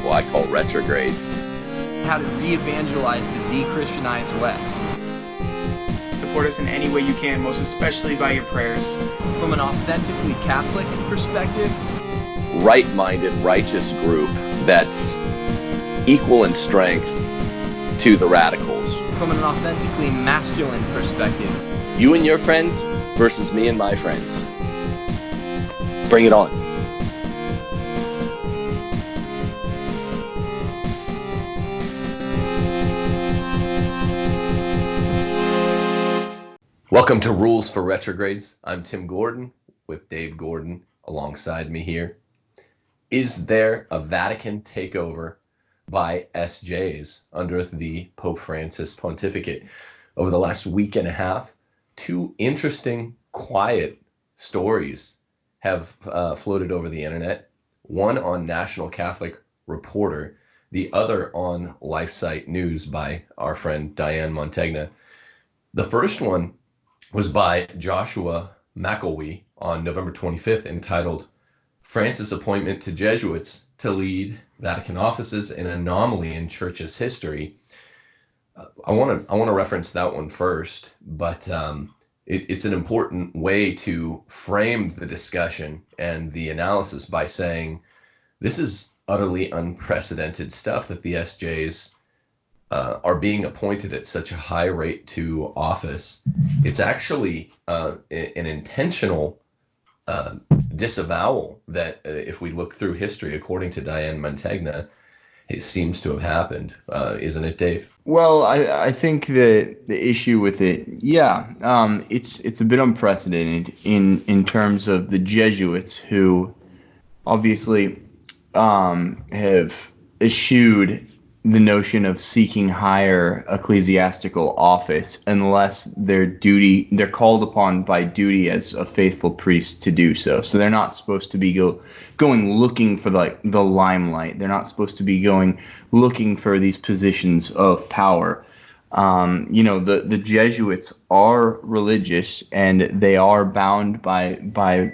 people I call retrogrades. How to re-evangelize the de-Christianized West. Support us in any way you can, most especially by your prayers. From an authentically Catholic perspective, Right-minded, righteous group that's equal in strength to the radicals. from an authentically masculine perspective, You and your friends versus me and my friends. Bring it on. Welcome to Rules for Retrogrades. I'm Tim Gordon with Dave Gordon alongside me here. Is there a Vatican takeover by SJs under the Pope Francis pontificate? Over the last week and a half, two interesting, quiet stories have floated over the internet. One on National Catholic Reporter, the other on LifeSite News by our friend Diane Montegna. The first one was by Joshua McElwee on November 25th, entitled Francis' Appointment to Jesuits to Lead Vatican Offices, an Anomaly in Church's History. I want to reference that one first, but it's an important way to frame the discussion and the analysis by saying this is utterly unprecedented stuff, that the SJs are being appointed at such a high rate to office. It's actually an intentional disavowal that, if we look through history, according to Diane Montegna, it seems to have happened. Isn't it, Dave? Well, I think that the issue with it, it's a bit unprecedented in terms of the Jesuits, who obviously have eschewed the notion of seeking higher ecclesiastical office unless they're called upon by duty as a faithful priest to do so. So they're not supposed to be going looking for the limelight. They're not supposed to be going looking for these positions of power. The Jesuits are religious, and they are bound by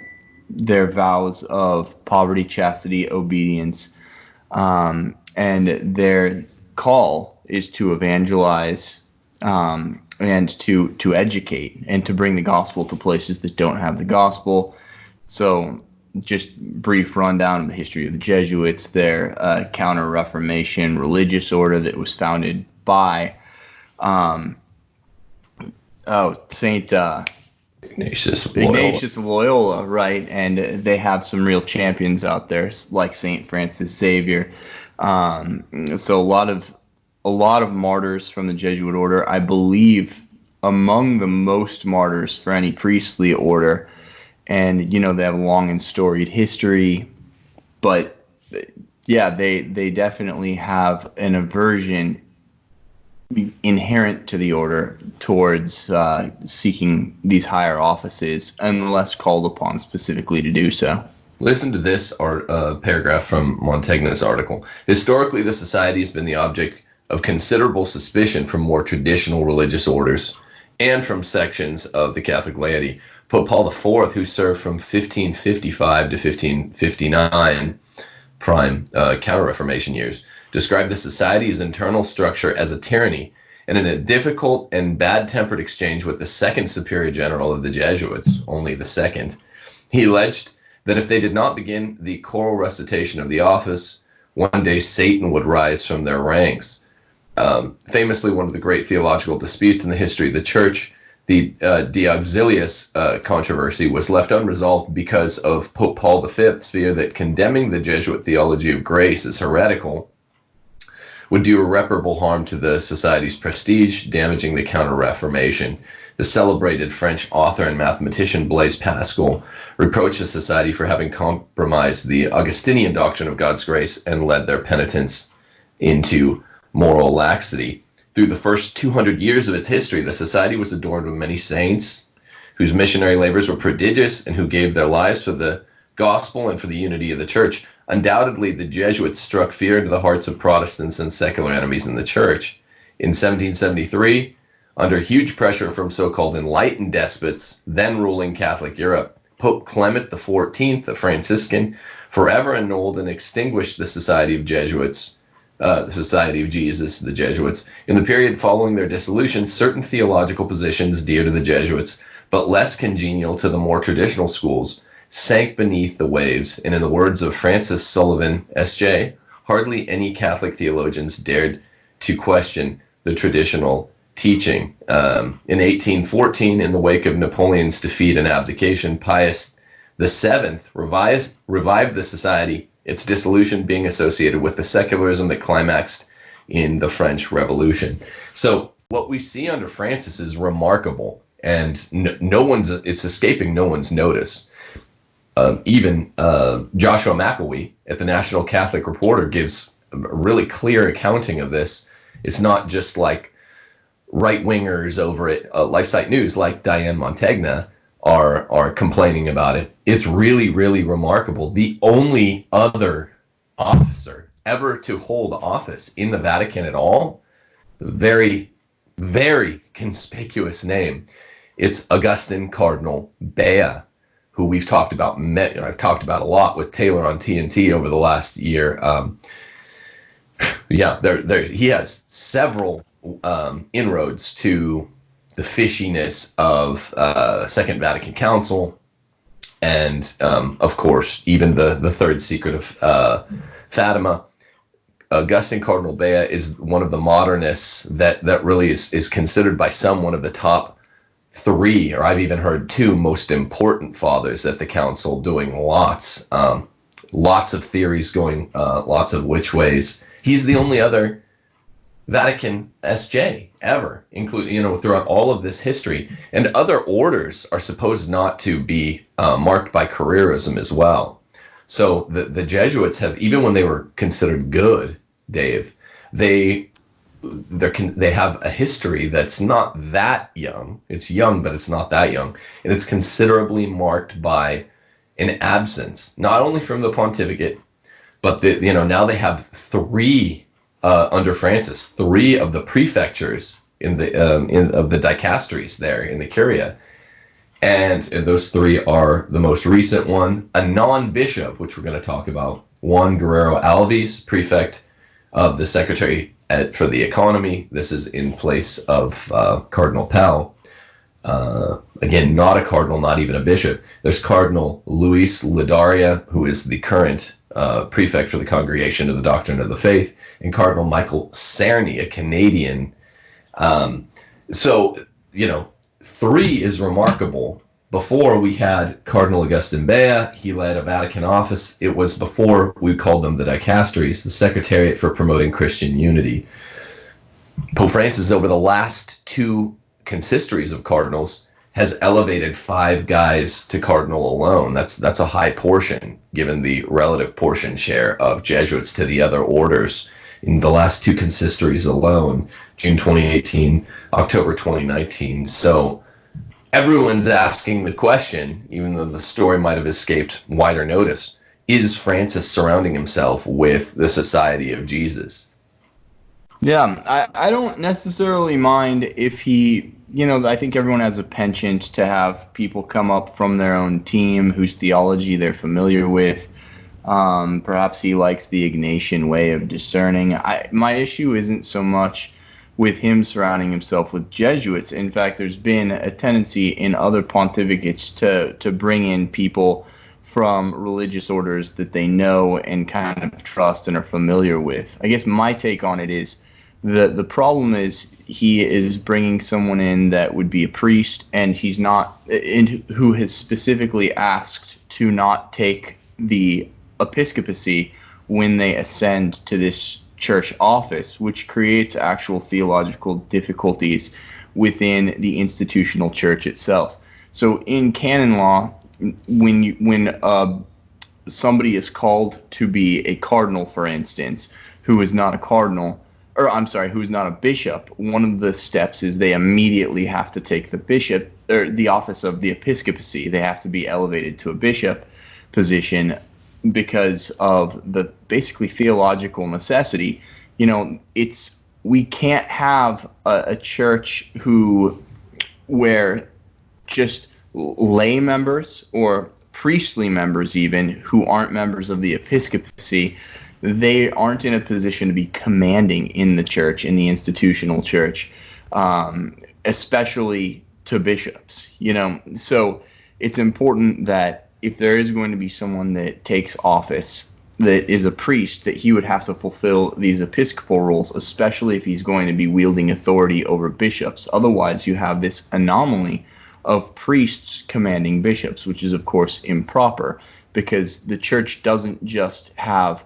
their vows of poverty, chastity, obedience. And their call is to evangelize and to educate and to bring the gospel to places that don't have the gospel. So just brief rundown of the history of the Jesuits. They're a counter-Reformation religious order that was founded by Saint Ignatius of Loyola, right? And they have some real champions out there, like Saint Francis Xavier. So a lot of martyrs from the Jesuit order. I believe among the most martyrs for any priestly order. And they have a long and storied history, but they definitely have an aversion inherent to the order towards seeking these higher offices unless called upon specifically to do so. Listen to this paragraph from Montegna's article. Historically, the society has been the object of considerable suspicion from more traditional religious orders and from sections of the Catholic laity. Pope Paul IV, who served from 1555 to 1559, prime Counter-Reformation years, described the society's internal structure as a tyranny, and in a difficult and bad-tempered exchange with the second superior general of the Jesuits, only the second, he alleged that if they did not begin the choral recitation of the office, one day Satan would rise from their ranks. Famously, one of the great theological disputes in the history of the Church, the De Auxiliis controversy, was left unresolved because of Pope Paul V's fear that condemning the Jesuit theology of grace as heretical would do irreparable harm to the society's prestige, damaging the Counter-Reformation. The celebrated French author and mathematician Blaise Pascal reproached the society for having compromised the Augustinian doctrine of God's grace and led their penitents into moral laxity. Through the first 200 years of its history, the society was adorned with many saints whose missionary labors were prodigious and who gave their lives for the gospel and for the unity of the Church. Undoubtedly, the Jesuits struck fear into the hearts of Protestants and secular enemies in the Church. In 1773, under huge pressure from so-called enlightened despots then ruling Catholic Europe, Pope Clement XIV, a Franciscan, forever annulled and extinguished the Society of Jesuits, the Society of Jesus, the Jesuits. In the period following their dissolution, certain theological positions dear to the Jesuits, but less congenial to the more traditional schools, sank beneath the waves, and in the words of Francis Sullivan, S.J., hardly any Catholic theologians dared to question the traditional teaching. In 1814, in the wake of Napoleon's defeat and abdication, Pius VII revived the society, its dissolution being associated with the secularism that climaxed in the French Revolution. So what we see under Francis is remarkable, and it's escaping no one's notice. Even Joshua McElwee at the National Catholic Reporter gives a really clear accounting of this. It's not just like right-wingers over at LifeSite News like Diane Montagna are complaining about it. It's really, really remarkable. The only other officer ever to hold office in the Vatican at all, very, very conspicuous name. It's Augustine Cardinal Bea, who we've talked about. I've talked about a lot with Taylor on TNT over the last year. He has several inroads to the fishiness of Second Vatican Council, and of course, even the Third Secret of Fatima. Augustine Cardinal Bea is one of the modernists that really is considered by some one of the top 3, or I've even heard 2 most important fathers at the council, doing lots of theories going lots of which ways. He's the only other Vatican SJ ever, including, throughout all of this history. And other orders are supposed not to be marked by careerism as well. So the Jesuits have, even when they were considered good, Dave, they have a history that's not that young. It's young, but it's not that young. And it's considerably marked by an absence, not only from the pontificate, but now they have 3 under Francis, 3 of the prefectures of the dicasteries there in the Curia. And those 3 are the most recent one, a non-bishop, which we're going to talk about, Juan Guerrero Alves, prefect of the Secretary for the Economy. This is in place of Cardinal Pell. Again, not a cardinal, not even a bishop. There's Cardinal Luis Ladaria, who is the current prefect for the Congregation of the Doctrine of the Faith, and Cardinal Michael Cerny, a Canadian. So 3 is remarkable. Before we had Cardinal Augustine Bea, he led a Vatican office. It was before we called them the dicasteries, the Secretariat for Promoting Christian Unity. Pope Francis, over the last 2 consistories of cardinals, has elevated 5 guys to cardinal alone. That's a high portion, given the relative portion share of Jesuits to the other orders in the last 2 consistories alone, June 2018, October 2019. So everyone's asking the question, even though the story might have escaped wider notice, is Francis surrounding himself with the Society of Jesus? Yeah, I don't necessarily mind if he, I think everyone has a penchant to have people come up from their own team whose theology they're familiar with. Perhaps he likes the Ignatian way of discerning. My issue isn't so much with him surrounding himself with Jesuits. In fact, there's been a tendency in other pontificates to bring in people from religious orders that they know and kind of trust and are familiar with. I guess my take on it is the problem is he is bringing someone in that would be a priest, and he's not, who has specifically asked to not take the episcopacy when they ascend to this church office, which creates actual theological difficulties within the institutional church itself. So in canon law, when somebody is called to be a cardinal, for instance, who is not a cardinal, who is not a bishop, one of the steps is they immediately have to take the bishop, or the office of the episcopacy. They have to be elevated to a bishop position because of the basically theological necessity. We can't have a church where just lay members or priestly members even who aren't members of the episcopacy, they aren't in a position to be commanding in the church, in the institutional church, especially to bishops, So it's important that if there is going to be someone that takes office that is a priest, that he would have to fulfill these episcopal roles, especially if he's going to be wielding authority over bishops. Otherwise, you have this anomaly of priests commanding bishops, which is, of course, improper, because the church doesn't just have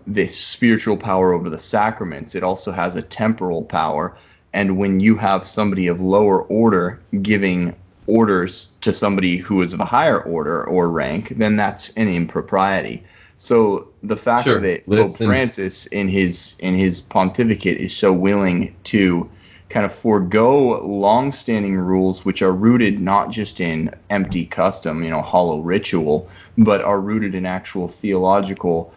this spiritual power over the sacraments. It also has a temporal power. And when you have somebody of lower order giving orders to somebody who is of a higher order or rank, then that's an impropriety. So the fact that Pope Francis in his pontificate is so willing to kind of forego long-standing rules which are rooted not just in empty custom, hollow ritual, but are rooted in actual theological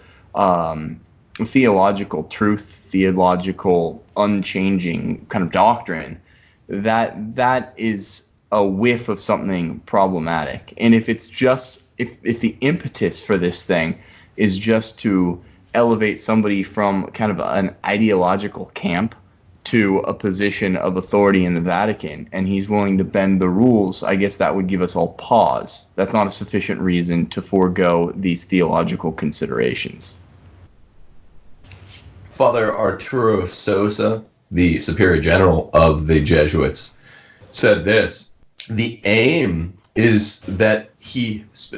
truth, theological unchanging kind of doctrine, that is a whiff of something problematic. And if it's just if the impetus for this thing is just to elevate somebody from kind of an ideological camp to a position of authority in the Vatican, and he's willing to bend the rules, I guess that would give us all pause. That's not a sufficient reason to forego these theological considerations. Father Arturo Sosa, the Superior General of the Jesuits, said this: the aim is that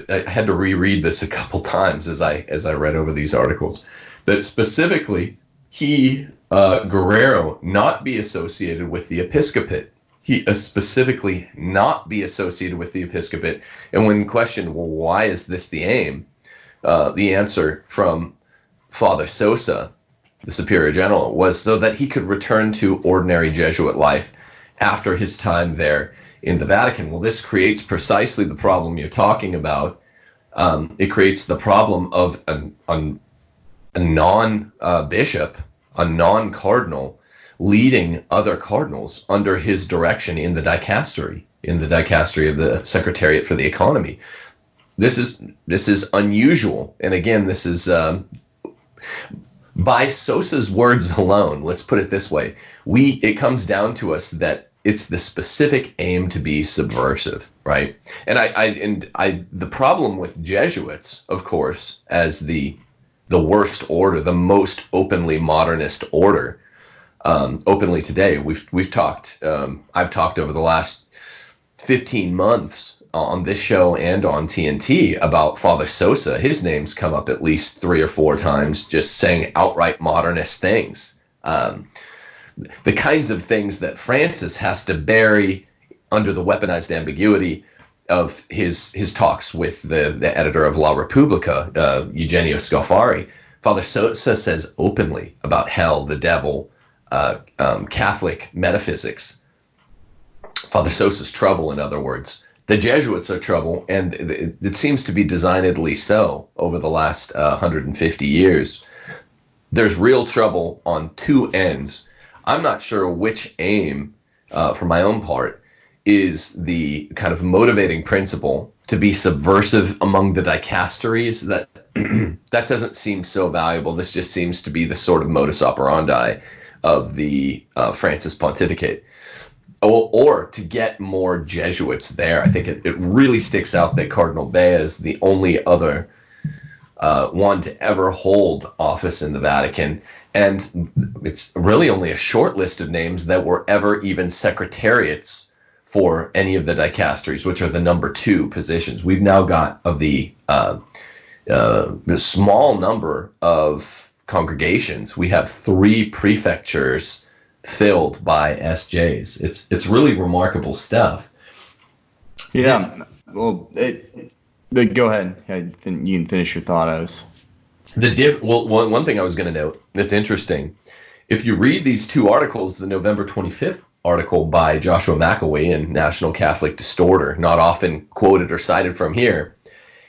I had to reread this a couple times as I read over these articles, that specifically Guerrero not be associated with the episcopate. He specifically not be associated with the episcopate. And when questioned, well, why is this the aim? The answer from Father Sosa, the Superior General, was so that he could return to ordinary Jesuit life after his time there in the Vatican. Well, this creates precisely the problem you're talking about. It creates the problem of a non-bishop, a non-cardinal, leading other cardinals under his direction in the dicastery of the Secretariat for the Economy. This is unusual, and again, this is by Sosa's words alone. Let's put it this way: it comes down to us that it's the specific aim to be subversive, right? And the problem with Jesuits, of course, as the worst order, the most openly modernist order, openly today. We've talked. I've talked over the last 15 months on this show and on TNT about Father Sosa. His name's come up at least 3 or 4 times, just saying outright modernist things. The kinds of things that Francis has to bury under the weaponized ambiguity of his talks with the editor of La Repubblica, Eugenio Scalfari. Father Sosa says openly about hell, the devil, Catholic metaphysics. Father Sosa's trouble, in other words. The Jesuits are trouble, and it seems to be designedly so over the last 150 years. There's real trouble on 2 ends. I'm not sure which aim, for my own part, is the kind of motivating principle to be subversive among the dicasteries. That doesn't seem so valuable. This just seems to be the sort of modus operandi of the Francis pontificate. Or to get more Jesuits there. I think it really sticks out that Cardinal Bea is the only other one to ever hold office in the Vatican. And it's really only a short list of names that were ever even secretariats for any of the dicasteries, which are the number 2 positions. We've now got, of the small number of congregations, we have 3 prefectures filled by SJs. It's really remarkable stuff. Yeah. Go ahead. You can finish your thought. One thing I was going to note that's interesting, if you read these 2 articles, the November 25th article by Joshua McElwee in National Catholic Distorter, not often quoted or cited from here,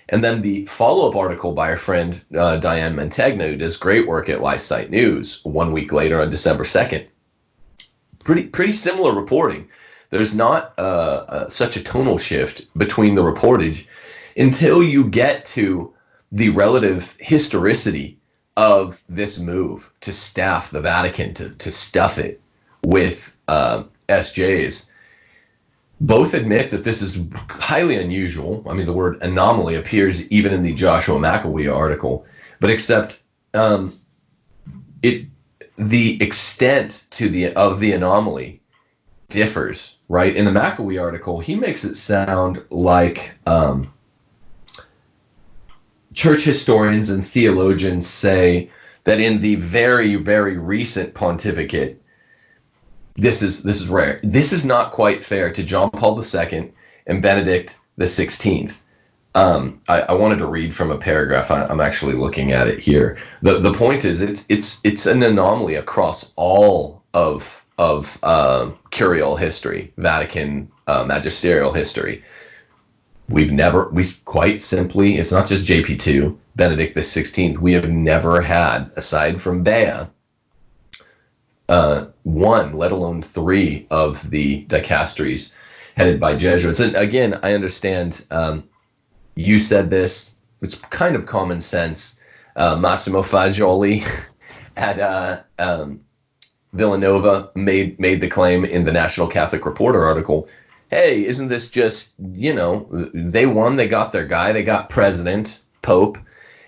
and then the follow-up article by our friend Diane Mantegna, who does great work at LifeSite News, 1 week later on December 2nd, pretty similar reporting. There's not such a tonal shift between the reportage. until you get to the relative historicity of this move to staff the Vatican, to stuff it with SJs. Both admit that this is highly unusual. I mean, the word anomaly appears even in the Joshua McElwee article, but except the extent of the anomaly differs, right? In the McElwee article, he makes it sound like church historians and theologians say that in the very, very recent pontificate, this is rare. This is not quite fair to John Paul II and Benedict XVI. I wanted to read from a paragraph. I'm actually looking at it here. The point is, it's an anomaly across all of curial history, Vatican magisterial history. We quite simply, it's not just JP2, Benedict XVI. We have never had, aside from Bea, one, let alone three of the dicasteries headed by Jesuits. And again, I understand you said this. It's kind of common sense. Massimo Fagioli at Villanova made the claim in the National Catholic Reporter article, hey, isn't this just, they won, they got their guy, they got president, Pope,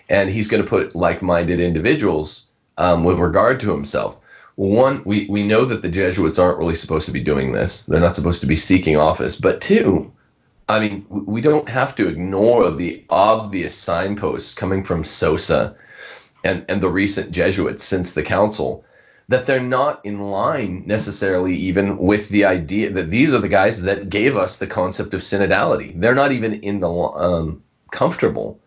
and he's going to put like-minded individuals with regard to himself. One, we know that the Jesuits aren't really supposed to be doing this. They're not supposed to be seeking office. But two, I mean, we don't have to ignore the obvious signposts coming from Sosa and the recent Jesuits since the council, that they're not in line necessarily even with the idea that these are the guys that gave us the concept of synodality. They're not even in the comfortable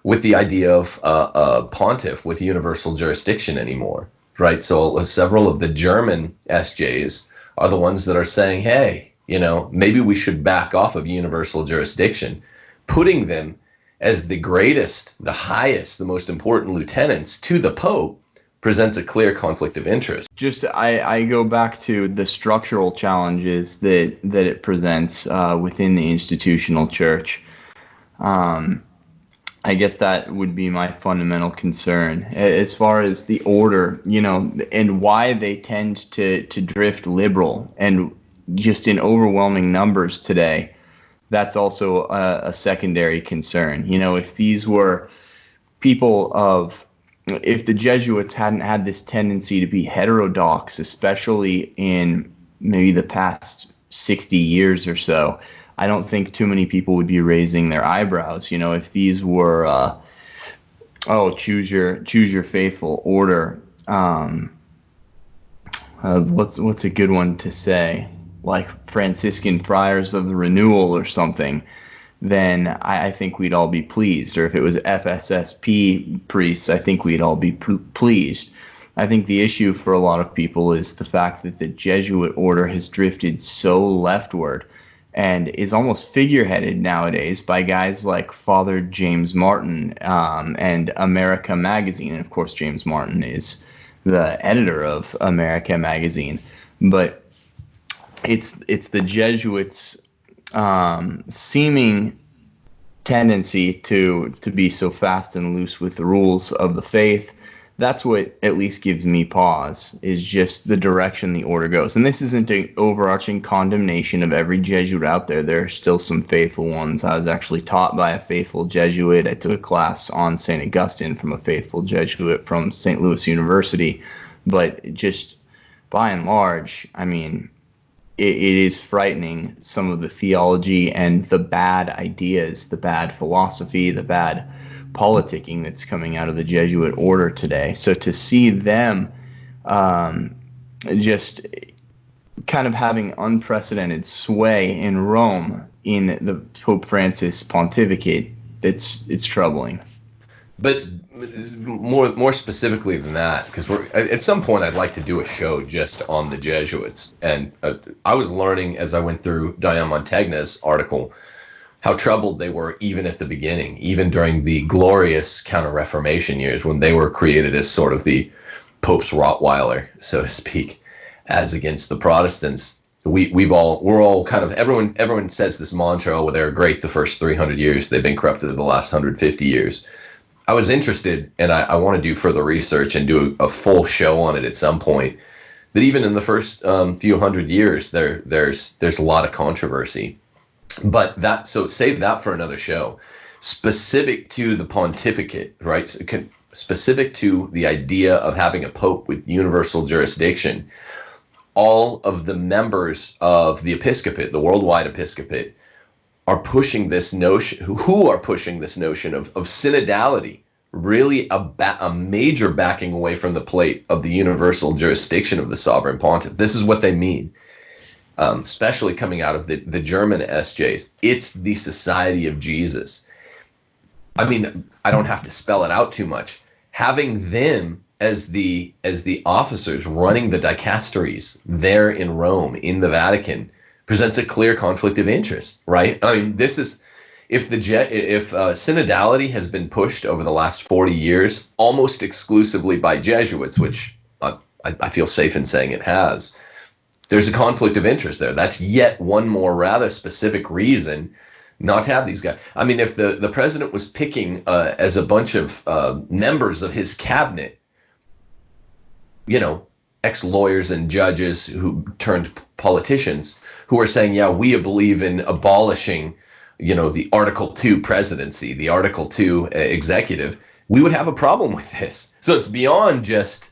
with the idea of pontiff with universal jurisdiction anymore, right? So several of the German SJs are the ones that are saying, hey, maybe we should back off of universal jurisdiction. Putting them as the greatest, the highest, the most important lieutenants to the Pope presents a clear conflict of interest. Just I go back to the structural challenges that it presents within the institutional church. I guess that would be my fundamental concern as far as the order, and why they tend to drift liberal, and just in overwhelming numbers today. That's also a secondary concern. If these were people if the Jesuits hadn't had this tendency to be heterodox, especially in maybe the past 60 years or so, I don't think too many people would be raising their eyebrows. If these were, choose your faithful order. What's a good one to say? Like Franciscan Friars of the Renewal or something, then I think we'd all be pleased. Or if it was FSSP priests, I think we'd all be pleased. I think the issue for a lot of people is the fact that the Jesuit order has drifted so leftward and is almost figureheaded nowadays by guys like Father James Martin and America Magazine. And of course, James Martin is the editor of America Magazine. But it's the Jesuits' seeming tendency to be so fast and loose with the rules of the faith. That's what at least gives me pause, is just the direction the order goes. And this isn't an overarching condemnation of every Jesuit out there. There are still some faithful ones. I was actually taught by a faithful Jesuit. I took a class on St. Augustine from a faithful Jesuit from St. Louis University. But just by and large, I mean, it is frightening, some of the theology and the bad ideas, the bad philosophy, the bad politicking that's coming out of the Jesuit order today. So to see them just kind of having unprecedented sway in Rome in the Pope Francis pontificate, it's troubling. But more specifically than that, because at some point I'd like to do a show just on the Jesuits. And I was learning as I went through Dion Montegna's article how troubled they were even at the beginning, even during the glorious Counter-Reformation years when they were created as sort of the Pope's Rottweiler, so to speak, as against the Protestants. we're all kind of, everyone says this mantra, oh, they're great the first 300 years, they've been corrupted the last 150 years. I was interested, and I want to do further research and do a full show on it at some point, that even in the first few hundred years, there's a lot of controversy. But so save that for another show. Specific to the pontificate, right? Specific to the idea of having a pope with universal jurisdiction, all of the members of the episcopate, the worldwide episcopate, are pushing this notion, who are pushing this notion of synodality, really a major backing away from the plate of the universal jurisdiction of the sovereign pontiff. This is what they mean, especially coming out of the German SJs. It's the Society of Jesus. I mean, I don't have to spell it out too much. Having them as the officers running the dicasteries there in Rome, in the Vatican, presents a clear conflict of interest, right? I mean, this is, if synodality has been pushed over the last 40 years almost exclusively by Jesuits, which I feel safe in saying it has, there's a conflict of interest there. That's yet one more rather specific reason not to have these guys. I mean, if the president was picking as a bunch of members of his cabinet, ex-lawyers and judges who turned politicians, who are saying, yeah, we believe in abolishing, the Article 2 presidency, the Article 2 executive, we would have a problem with this. So it's beyond just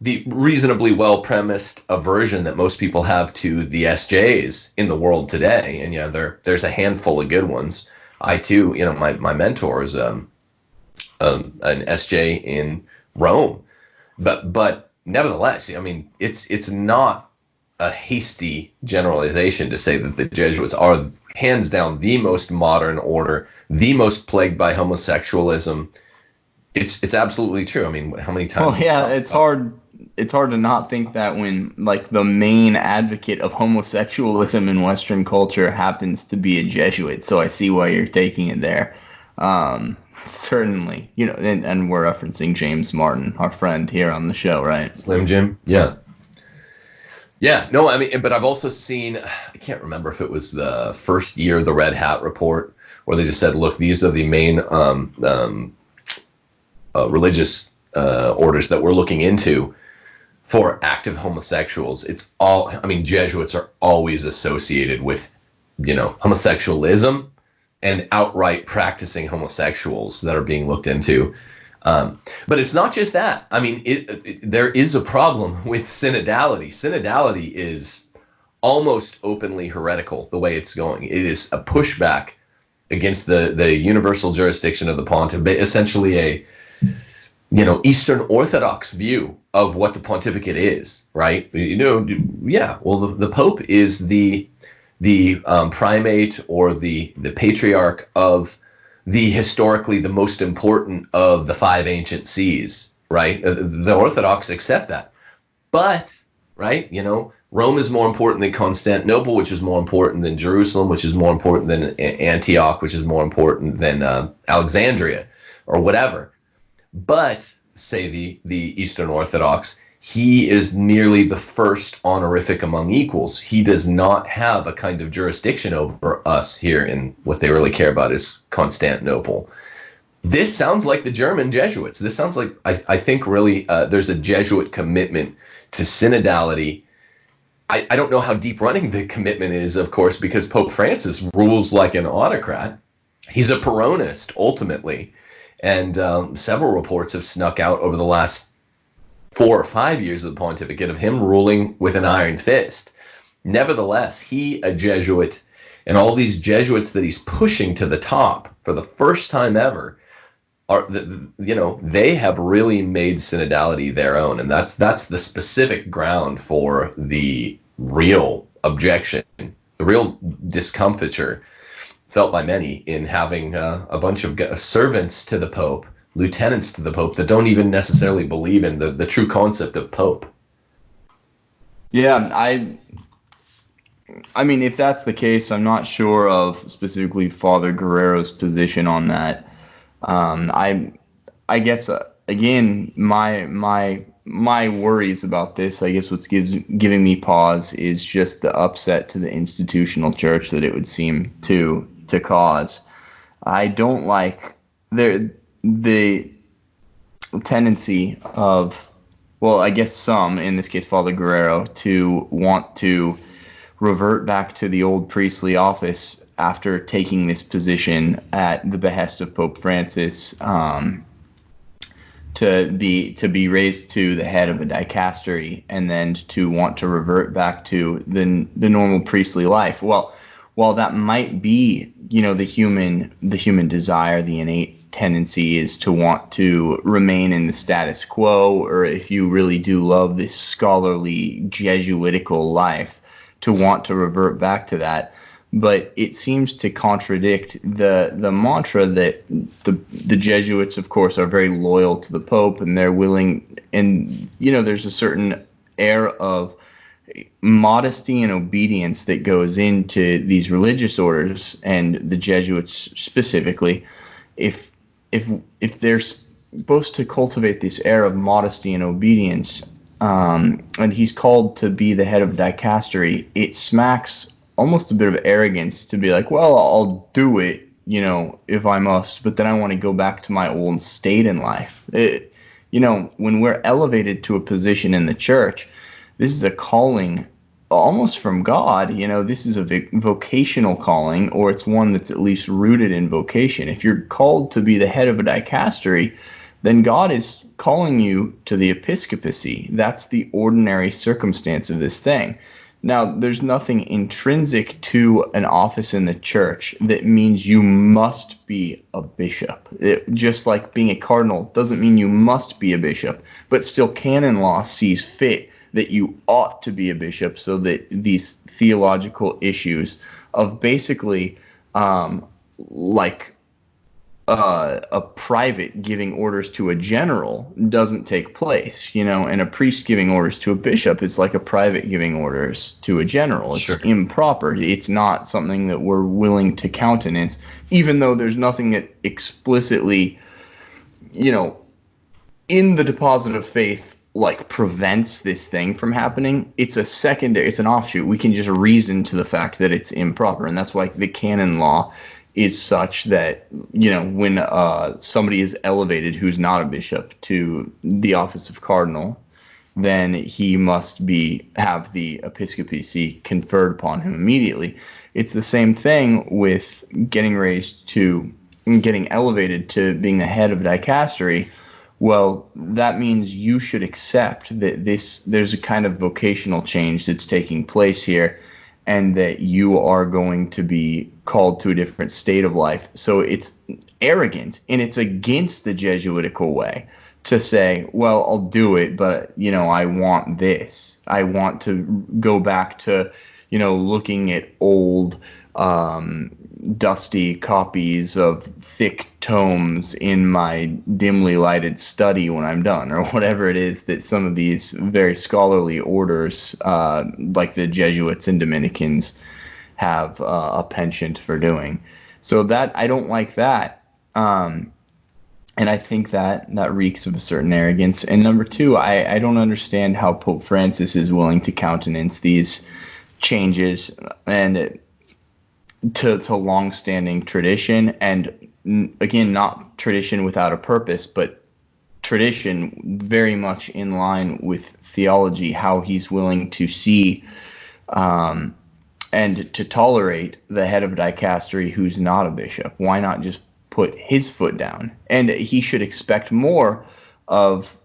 the reasonably well-premised aversion that most people have to the SJs in the world today. And yeah, there's a handful of good ones. I too, my mentor is an SJ in Rome, but nevertheless, I mean, it's not a hasty generalization to say that the Jesuits are hands down the most modern order, the most plagued by homosexualism. It's absolutely true. I mean, how many times? Well, yeah, it's hard to not think that when the main advocate of homosexualism in Western culture happens to be a Jesuit. So I see why you're taking it there. Certainly, and we're referencing James Martin, our friend here on the show, right? Slim Jim. Yeah. Yeah, no, I mean, but I've also seen, I can't remember if it was the first year, the Red Hat report, where they just said, look, these are the main religious orders that we're looking into for active homosexuals. It's all, I mean, Jesuits are always associated with, homosexualism and outright practicing homosexuals that are being looked into. But it's not just that. I mean, there is a problem with synodality. Synodality is almost openly heretical the way it's going. It is a pushback against the universal jurisdiction of the pontiff, but essentially a Eastern Orthodox view of what the pontificate is, right? Yeah. Well, the Pope is the primate or the patriarch of the historically the most important of the five ancient sees, right? The Orthodox accept that. But, right, Rome is more important than Constantinople, which is more important than Jerusalem, which is more important than Antioch, which is more important than Alexandria, or whatever. But, say the Eastern Orthodox, he is merely the first honorific among equals. He does not have a kind of jurisdiction over us here, and what they really care about is Constantinople. This sounds like the German Jesuits. This sounds like, I think really there's a Jesuit commitment to synodality. I don't know how deep running the commitment is, of course, because Pope Francis rules like an autocrat. He's a Peronist, ultimately. And several reports have snuck out over the last 4 or 5 years of the pontificate of him ruling with an iron fist. Nevertheless, he, a Jesuit, and all these Jesuits that he's pushing to the top for the first time ever, they have really made synodality their own. And that's the specific ground for the real objection, the real discomfiture felt by many in having a bunch of servants to the Pope, lieutenants to the Pope, that don't even necessarily believe in the true concept of Pope. Yeah, I mean, if that's the case, I'm not sure of specifically Father Guerrero's position on that. I guess again, my my worries about this, I guess what's giving me pause is just the upset to the institutional church that it would seem to cause. I don't like the tendency of, well, I guess some, in this case Father Guerrero, to want to revert back to the old priestly office after taking this position at the behest of Pope Francis, to be raised to the head of a dicastery, and then to want to revert back to the normal priestly life. Well, while that might be, the human desire, the innate tendency is to want to remain in the status quo, or if you really do love this scholarly Jesuitical life, to want to revert back to that. But it seems to contradict the mantra that the Jesuits, of course, are very loyal to the Pope, and they're willing, and there's a certain air of modesty and obedience that goes into these religious orders, and the Jesuits specifically. If they're supposed to cultivate this air of modesty and obedience, and he's called to be the head of dicastery, it smacks almost a bit of arrogance to be like, well, I'll do it, if I must, but then I want to go back to my old state in life. When we're elevated to a position in the church, this is a calling almost from God. This is a vocational calling, or it's one that's at least rooted in vocation. If you're called to be the head of a dicastery, then God is calling you to the episcopacy. That's the ordinary circumstance of this thing. Now, there's nothing intrinsic to an office in the church that means you must be a bishop. Just like being a cardinal doesn't mean you must be a bishop, but still canon law sees fit that you ought to be a bishop, so that these theological issues of basically a private giving orders to a general doesn't take place, and a priest giving orders to a bishop is like a private giving orders to a general. It's Sure. improper. It's not something that we're willing to countenance, even though there's nothing that explicitly, in the deposit of faith, prevents this thing from happening. It's an offshoot. We can just reason to the fact that it's improper, and that's why the canon law is such that, when somebody is elevated who's not a bishop to the office of cardinal, then he must have the episcopacy conferred upon him immediately. It's the same thing with getting elevated to being the head of dicastery. Well, that means you should accept that there's a kind of vocational change that's taking place here, and that you are going to be called to a different state of life. So it's arrogant, and it's against the Jesuitical way to say, well, I'll do it, but, I want this. I want to go back to, looking at old, dusty copies of thick tomes in my dimly lighted study when I'm done, or whatever it is that some of these very scholarly orders, like the Jesuits and Dominicans, have a penchant for doing. So that, I don't like that. And I think that reeks of a certain arrogance. And number two, I don't understand how Pope Francis is willing to countenance these changes and to long-standing tradition, and again, not tradition without a purpose, but tradition very much in line with theology, how he's willing to see and to tolerate the head of a dicastery who's not a bishop. Why not just put his foot down? And he should expect more of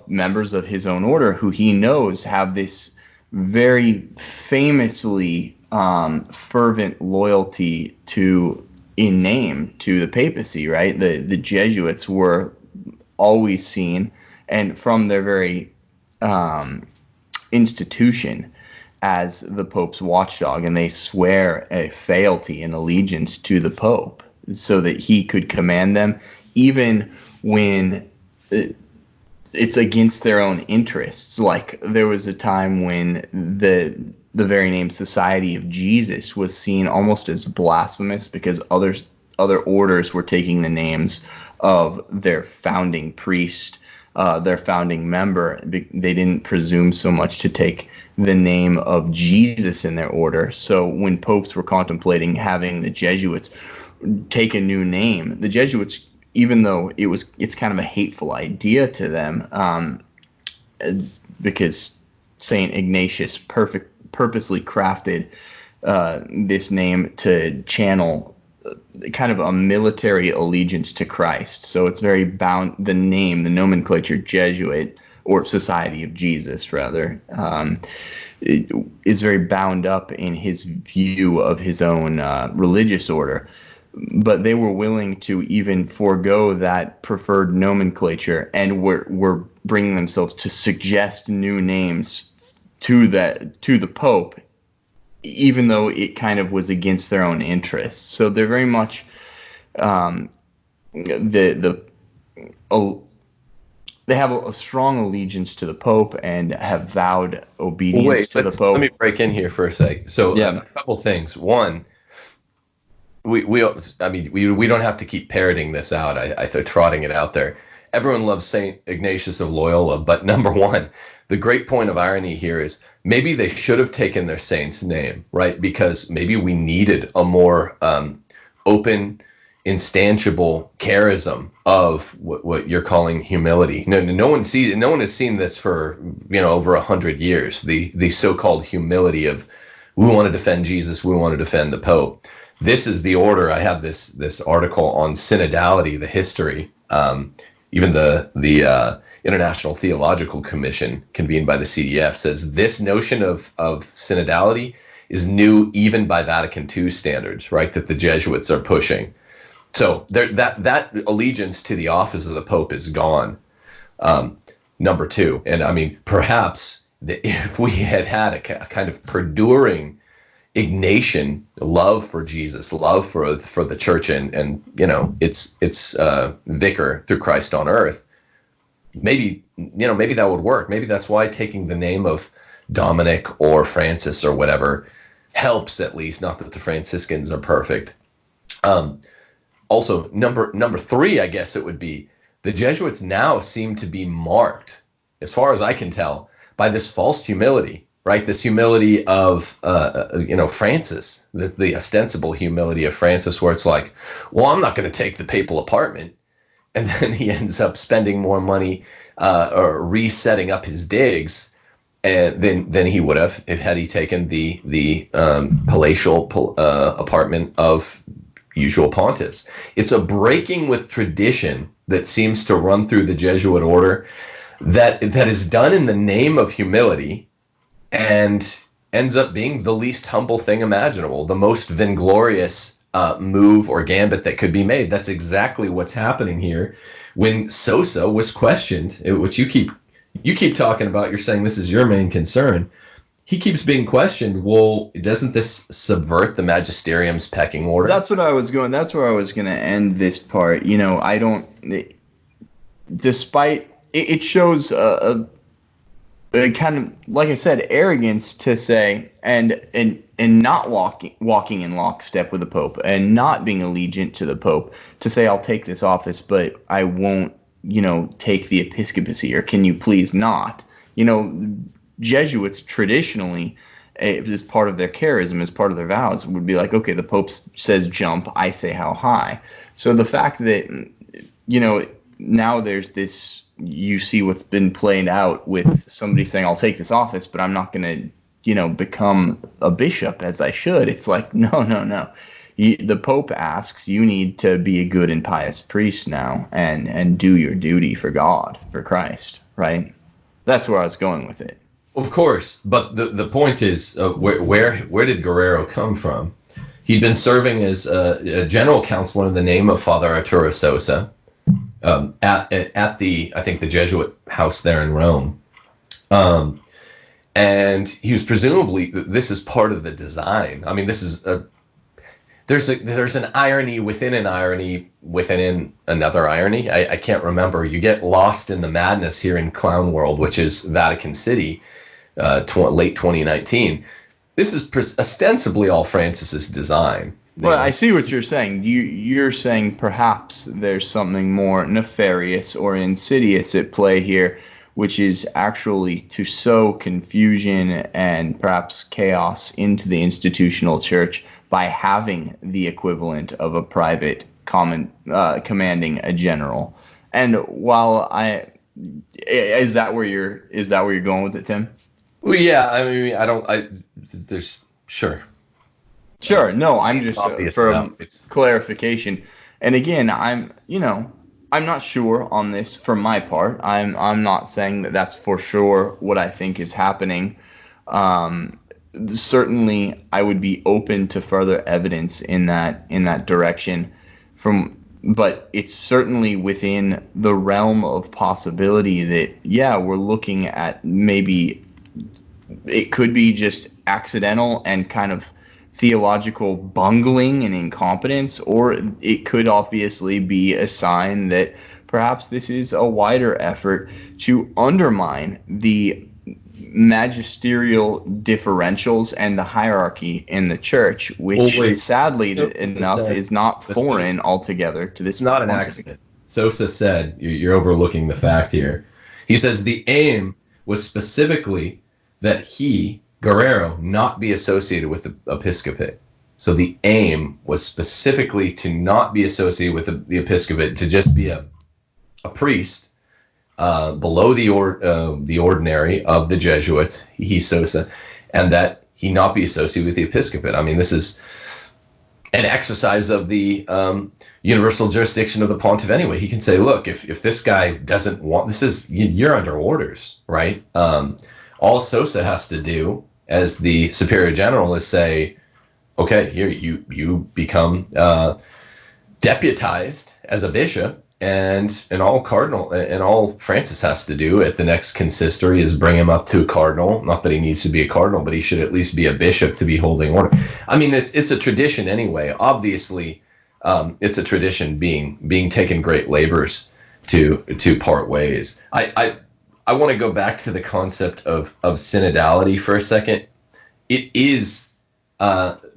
members of his own order, who he knows have this very famously fervent loyalty in name to the papacy, right? The Jesuits were always seen, and from their very institution, as the Pope's watchdog, and they swear a fealty and allegiance to the Pope so that he could command them, even when it's against their own interests. Like, there was a time when the very name Society of Jesus was seen almost as blasphemous, because other orders were taking the names of their founding priest their founding member. They didn't presume so much to take the name of Jesus in their order. So when popes were contemplating having the Jesuits take a new name, the Jesuits, even though it's kind of a hateful idea to them, because Saint Ignatius purposely crafted this name to channel kind of a military allegiance to Christ. So it's very bound, the name, the nomenclature Jesuit, or Society of Jesus rather, it is very bound up in his view of his own religious order. But they were willing to even forego that preferred nomenclature, and were bringing themselves to suggest new names to the Pope, even though it kind of was against their own interests. So they're very much they have a strong allegiance to the Pope and have vowed obedience to the Pope. Let me break in here for a sec. So a couple things. One, we don't have to keep parroting this out. I trotting it out there. Everyone loves Saint Ignatius of Loyola, but number one, the great point of irony here is maybe they should have taken their saint's name, right? Because maybe we needed a more open, instangiable charism of what you're calling humility. No one has seen this for over 100 years. The so-called humility of, we want to defend Jesus, we want to defend the Pope. This is the order. I have this article on synodality, the history. Even the International Theological Commission, convened by the CDF, says this notion of synodality is new even by Vatican II standards, right? That the Jesuits are pushing. So that allegiance to the office of the Pope is gone. Number two, and I mean, perhaps if we had a kind of perduring Ignatian love for Jesus, love for the church, and its vicar through Christ on earth, maybe that would work. Maybe that's why taking the name of Dominic or Francis or whatever helps, at least. Not that the Franciscans are perfect. Also, number three, I guess it would be, the Jesuits now seem to be marked, as far as I can tell, by this false humility. Right, this humility of Francis, the ostensible humility of Francis, where it's like, well, I'm not going to take the papal apartment, and then he ends up spending more money or resetting up his digs, and than he would have had he taken the palatial apartment of usual pontiffs. It's a breaking with tradition that seems to run through the Jesuit order, that is done in the name of humility, and ends up being the least humble thing imaginable, the most vainglorious move or gambit that could be made. That's exactly what's happening here. When Sosa was questioned, which you keep talking about, you're saying this is your main concern. He keeps being questioned. Well, doesn't this subvert the magisterium's pecking order? That's where I was going to end this part. Despite it shows a kind of, like I said, arrogance to say, and not walking in lockstep with the Pope, and not being allegiant to the Pope, to say, I'll take this office, but I won't, take the episcopacy, or can you please not? Jesuits traditionally, as part of their charism, as part of their vows, would be like, okay, the Pope says jump, I say how high. So the fact that, now there's this, you see what's been played out with somebody saying, I'll take this office, but I'm not going to, become a bishop as I should. It's like, no. The Pope asks, you need to be a good and pious priest now and do your duty for God, for Christ, right? That's where I was going with it. Of course, but the point is, where did Guerrero come from? He'd been serving as a general counselor in the name of Father Arturo Sosa, at the, I think, the Jesuit house there in Rome. And he was presumably, this is part of the design. I mean, this is there's an irony within another irony. I can't remember. You get lost in the madness here in Clown World, which is Vatican City, late 2019. This is ostensibly all Francis's design. Well, I see what you're saying. You're saying perhaps there's something more nefarious or insidious at play here, which is actually to sow confusion and perhaps chaos into the institutional church by having the equivalent of a private commanding a general. And while is that where you're going with it, Tim? Well, yeah. I mean, there's sure. Sure. No, I'm just for It's clarification. And again, I'm not sure on this for my part. I'm not saying that that's for sure what I think is happening. Certainly, I would be open to further evidence in that direction. But it's certainly within the realm of possibility that we're looking at maybe it could be just accidental and kind of theological bungling and incompetence, or it could obviously be a sign that perhaps this is a wider effort to undermine the magisterial differentials and the hierarchy in the church, which sadly enough is not foreign altogether to this. It's not an accident. Sosa said, you're overlooking the fact here. He says the aim was specifically that he, Guerrero, not be associated with the episcopate. So the aim was specifically to not be associated with the episcopate, to just be a priest below the ordinary of the Jesuits, Sosa, and that he not be associated with the episcopate. I mean, this is an exercise of the universal jurisdiction of the pontiff anyway. He can say, look, if this guy doesn't want, you're under orders, right? All Sosa has to do as the superior general is say, okay, here you become deputized as a bishop, and all Francis has to do at the next consistory is bring him up to a cardinal. Not that he needs to be a cardinal, but he should at least be a bishop to be holding order. I mean, it's a tradition anyway. Obviously, it's a tradition being taken great labors to part ways. I want to go back to the concept of synodality for a second. It is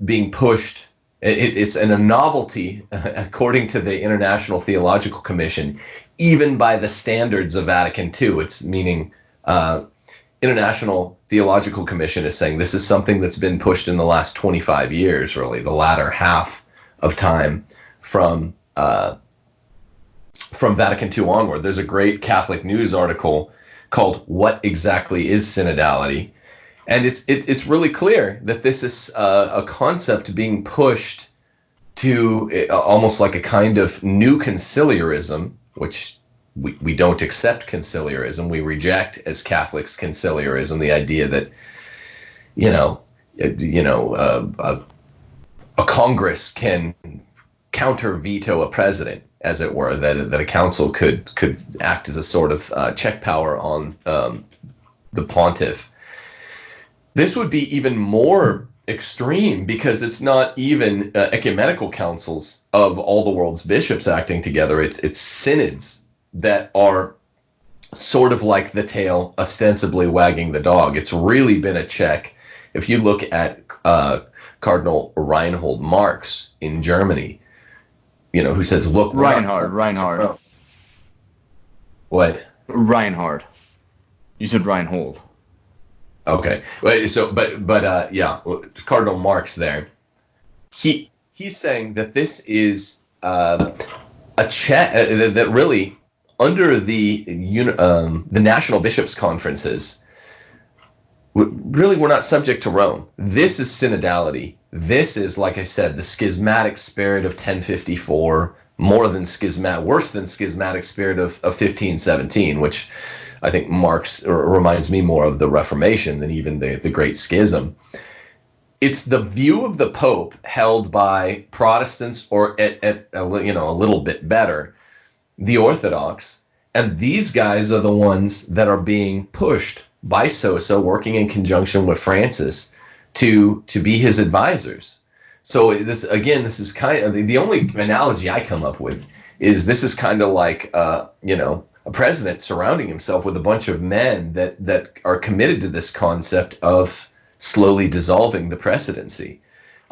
being pushed. It's a novelty, according to the International Theological Commission, even by the standards of Vatican II. It's meaning International Theological Commission is saying this is something that's been pushed in the last 25 years, really, the latter half of time from Vatican II onward. There's a great Catholic News article called "What Exactly is Synodality?" And it's really clear that this is a concept being pushed to almost like a kind of new conciliarism, which we don't accept conciliarism. We reject as Catholics conciliarism, the idea that a Congress can counter veto a president, as it were, that a council could act as a sort of check power on the pontiff. This would be even more extreme because it's not even ecumenical councils of all the world's bishops acting together. It's synods that are sort of like the tail ostensibly wagging the dog. It's really been a check. If you look at Cardinal Reinhold Marx in Germany, who says, look, Reinhard. What? Reinhard. You said Reinhold. Okay. So, yeah, Cardinal Marx there. He's saying that this is a check that really under the national bishops' conferences. Really, we're not subject to Rome. This is synodality. This is, like I said, the schismatic spirit of 1054, worse than schismatic spirit of 1517, which I think Marx reminds me more of the Reformation than even the Great Schism. It's the view of the Pope held by Protestants, or at a little bit better, the Orthodox, and these guys are the ones that are being pushed by Sosa, working in conjunction with Francis, to be his advisors. So this is kind of the only analogy I come up with is this is kind of like a president surrounding himself with a bunch of men that are committed to this concept of slowly dissolving the presidency.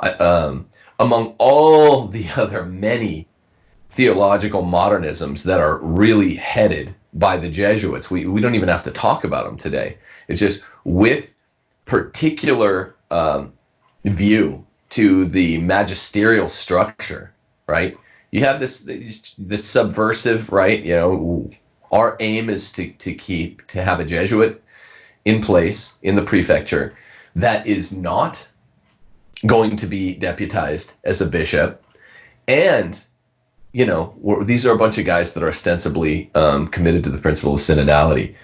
Among all the other many theological modernisms that are really headed by the Jesuits, we don't even have to talk about them today. It's just with particular view to the magisterial structure, right? You have this subversive, right? You know, our aim is to have a Jesuit in place in the prefecture that is not going to be deputized as a bishop, and you know, these are a bunch of guys that are ostensibly committed to the principle of synodality.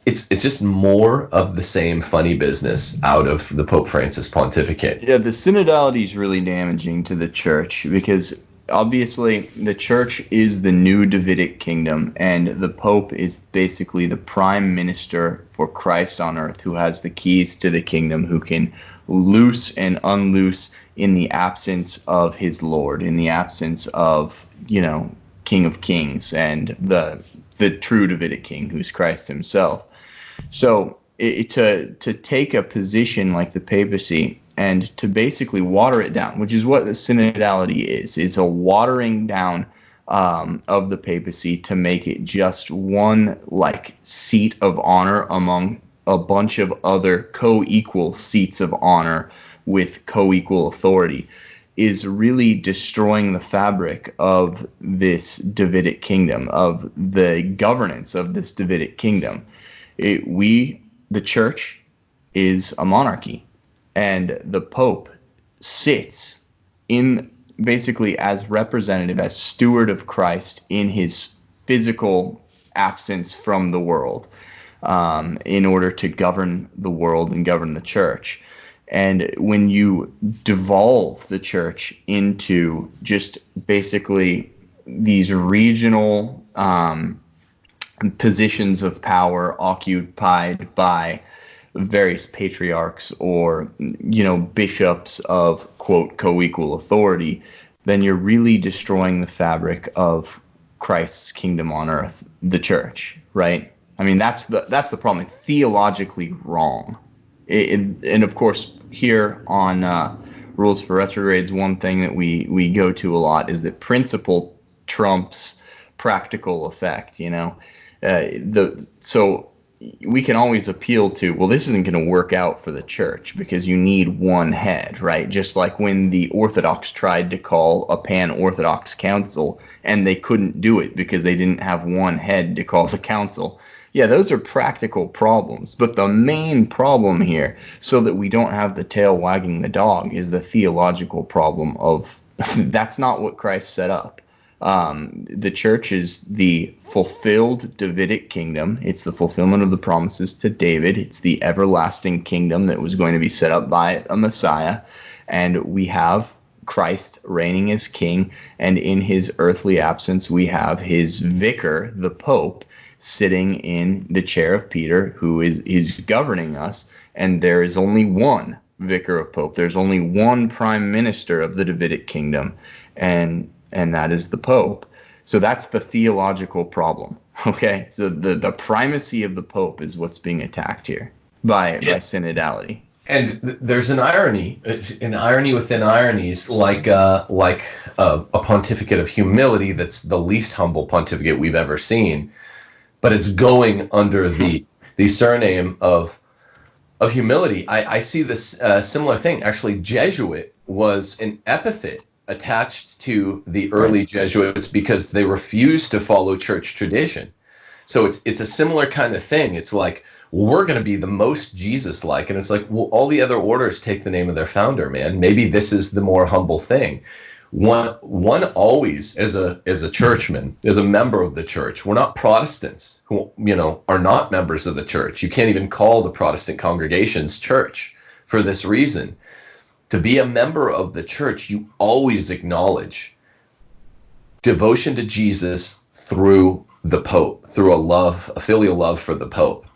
It's just more of the same funny business out of the Pope Francis pontificate. Yeah, the synodality is really damaging to the church because obviously the church is the new Davidic kingdom, and the Pope is basically the prime minister for Christ on earth, who has the keys to the kingdom, who can loose and unloose in the absence of his Lord, in the absence of, you know, King of Kings and the true Davidic king, who's Christ himself. So to take a position like the papacy and to basically water it down, which is what the synodality is a watering down of the papacy to make it just one like seat of honor among a bunch of other co-equal seats of honor with co-equal authority, is really destroying the fabric of this Davidic kingdom, of the governance of this Davidic kingdom. The church is a monarchy, and the Pope sits in basically as representative, as steward of Christ in his physical absence from the world, in order to govern the world and govern the church. And when you devolve the church into just basically these regional positions of power occupied by various patriarchs or, you know, bishops of, quote, co-equal authority, then you're really destroying the fabric of Christ's kingdom on earth, the church, right? I mean, that's the problem. It's theologically wrong. And of course, here on Rules for Retrogrades, one thing that we go to a lot is that principle trumps practical effect, you know? So we can always appeal to, well, this isn't going to work out for the church because you need one head, right? Just like when the Orthodox tried to call a pan-Orthodox council and they couldn't do it because they didn't have one head to call the council. Yeah, those are practical problems. But the main problem here, so that we don't have the tail wagging the dog, is the theological problem of that's not what Christ set up. The church is the fulfilled Davidic kingdom. It's the fulfillment of the promises to David. It's the everlasting kingdom that was going to be set up by a Messiah. And we have Christ reigning as king. And in his earthly absence, we have his vicar, the Pope, sitting in the chair of Peter, who is governing us. And there is only one vicar of Pope. There's only one prime minister of the Davidic kingdom. And that is the Pope. So that's the theological problem. Okay, so the primacy of the Pope is what's being attacked here by synodality. And there's an irony within ironies, like a pontificate of humility that's the least humble pontificate we've ever seen, but it's going under the surname of humility. I see this similar thing. Actually, Jesuit was an epithet attached to the early Jesuits because they refused to follow church tradition. So it's a similar kind of thing. It's like, well, we're going to be the most Jesus-like. And it's like, well, all the other orders take the name of their founder, man. Maybe this is the more humble thing. One always, as a churchman, as a member of the church, we're not Protestants who, you know, are not members of the church. You can't even call the Protestant congregations church for this reason. To be a member of the church, you always acknowledge devotion to Jesus through the Pope, through a filial love for the Pope.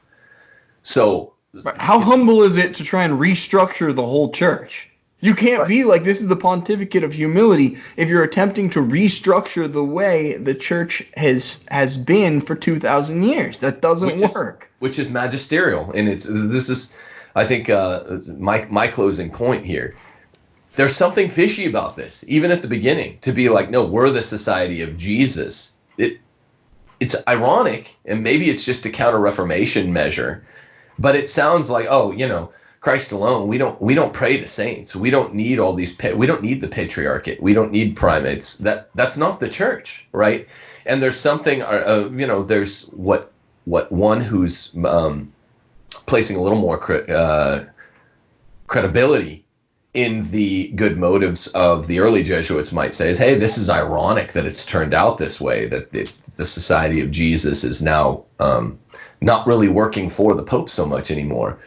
So how humble is it to try and restructure the whole church? You can't be like, this is the pontificate of humility if you're attempting to restructure the way the church has been for 2,000 years. That doesn't work. Which is magisterial. And this is, I think, my closing point here. there's something fishy about this, even at the beginning, to be like, no, we're the Society of Jesus. It's ironic, and maybe it's just a counter-reformation measure, but it sounds like, oh, Christ alone. We don't pray to saints. We don't need all these. We don't need the patriarchate. We don't need primates. That's not the church, right? And there's something, there's what one who's placing a little more credibility in the good motives of the early Jesuits might say is, hey, this is ironic that it's turned out this way, that the Society of Jesus is now not really working for the Pope so much anymore.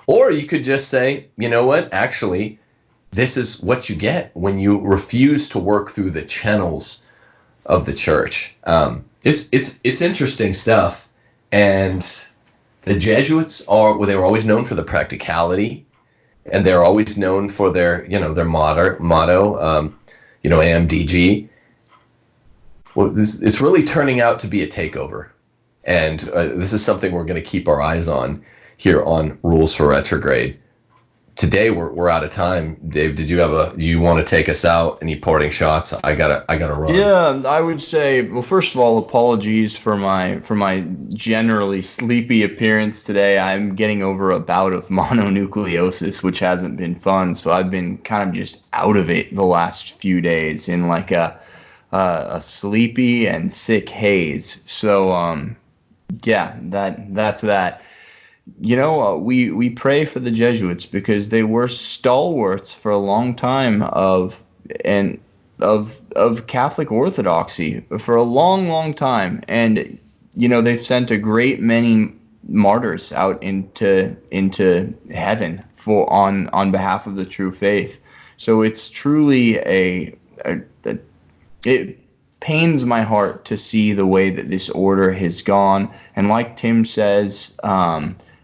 Or you could just say, you know what, actually, this is what you get when you refuse to work through the channels of the church. It's interesting stuff. And the Jesuits they were always known for the practicality, and they're always known for their motto, AMDG. Well, it's really turning out to be a takeover. And this is something we're going to keep our eyes on here on Rules for Retrograde. Today we're out of time. Dave, do you want to take us out? Any parting shots? I gotta run. Yeah, I would say, well, first of all, apologies for my generally sleepy appearance today. I'm getting over a bout of mononucleosis, which hasn't been fun. So I've been kind of just out of it the last few days in like a sleepy and sick haze. So yeah, that's that. We pray for the Jesuits because they were stalwarts for a long time of Catholic orthodoxy for a long, long time, and they've sent a great many martyrs out into heaven on behalf of the true faith. So it's truly it pains my heart to see the way that this order has gone, and like Tim says.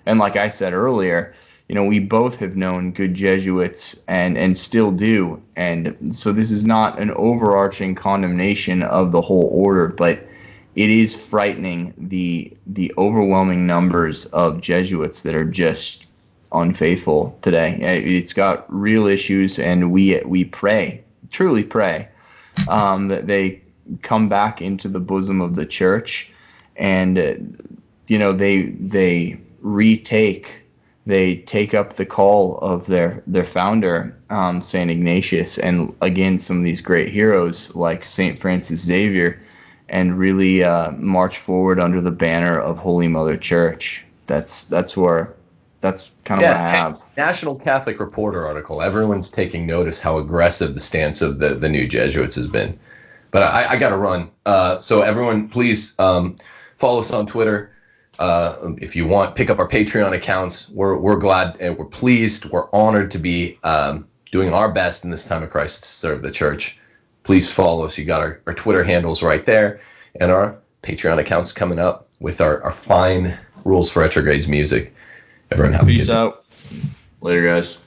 And like I said earlier, we both have known good Jesuits and still do. And so this is not an overarching condemnation of the whole order, but it is frightening the overwhelming numbers of Jesuits that are just unfaithful today. It's got real issues, and we pray, truly pray, that they come back into the bosom of the church, and they take up the call of their founder, St. Ignatius, and again some of these great heroes like St. Francis Xavier, and really march forward under the banner of Holy Mother Church. That's kind of what I have. National Catholic Reporter article. Everyone's taking notice how aggressive the stance of the new Jesuits has been. But I got to run. So everyone, please follow us on Twitter. If you want, pick up our Patreon accounts. We're glad and we're pleased. We're honored to be doing our best in this time of Christ to serve the church. Please follow us. You got our Twitter handles right there, and our Patreon accounts coming up with our fine Rules for Retrogrades music. Everyone have a good day. Peace out. Later, guys.